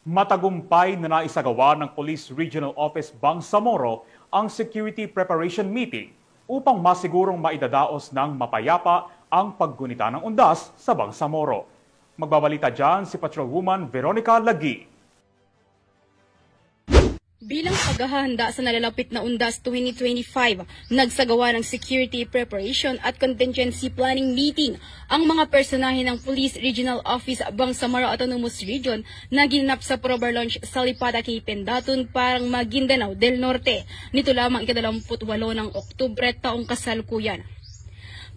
Matagumpay na naisagawa ng Police Regional Office Bangsamoro ang Security Preparation Meeting upang masigurong maidadaos ng mapayapa ang paggunita ng undas sa Bangsamoro. Magbabalita dyan si Patrolwoman Veronica Lagi. Bilang paghahanda sa nalalapit na Undas 2025, nagsagawa ng Security Preparation at Contingency Planning Meeting ang mga personahe ng Police Regional Office Bangsamoro Autonomous Region na ginanap sa Probar Launch sa Lipata kay Pendatun, parang Maguindanao del Norte. Nito lamang ika-28 ng Oktubre taong kasalukuyan.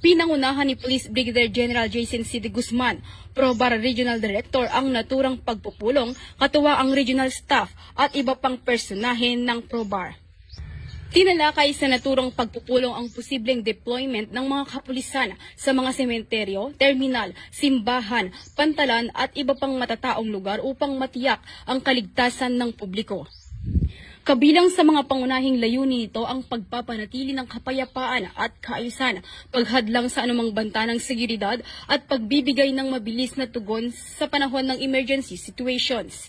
Pinangunahan ni Police Brigadier General Jason C. De Guzman, Probar Regional Director, ang naturang pagpupulong, katuwa ang regional staff at iba pang personahe ng Probar. Tinalakay sa naturang pagpupulong ang posibleng deployment ng mga kapulisan sa mga sementeryo, terminal, simbahan, pantalan at iba pang matataong lugar upang matiyak ang kaligtasan ng publiko. Kabilang sa mga pangunahing layunin nito ang pagpapanatili ng kapayapaan at kaayusan, paghadlang sa anumang banta ng seguridad at pagbibigay ng mabilis na tugon sa panahon ng emergency situations.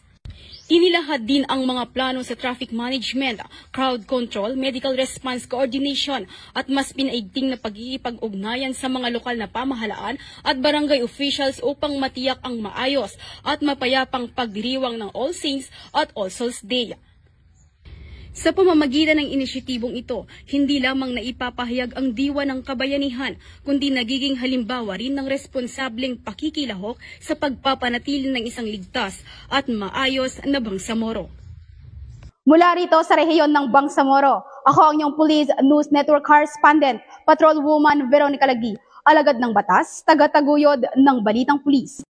Inilahad din ang mga plano sa traffic management, crowd control, medical response coordination at mas pinaigting na pagkikipag-ugnayan sa mga lokal na pamahalaan at barangay officials upang matiyak ang maayos at mapayapang pagdiriwang ng All Saints at All Souls Day. Sa pamamagitan ng inisyatibong ito, hindi lamang naipapahayag ang diwa ng kabayanihan, kundi nagiging halimbawa rin ng responsableng pakikilahok sa pagpapanatili ng isang ligtas at maayos na Bangsamoro. Mula rito sa rehiyon ng Bangsamoro, ako ang inyong Police News Network Correspondent, Patrolwoman Veronica Lagi, alagad ng batas, tagataguyod ng Balitang Pulis.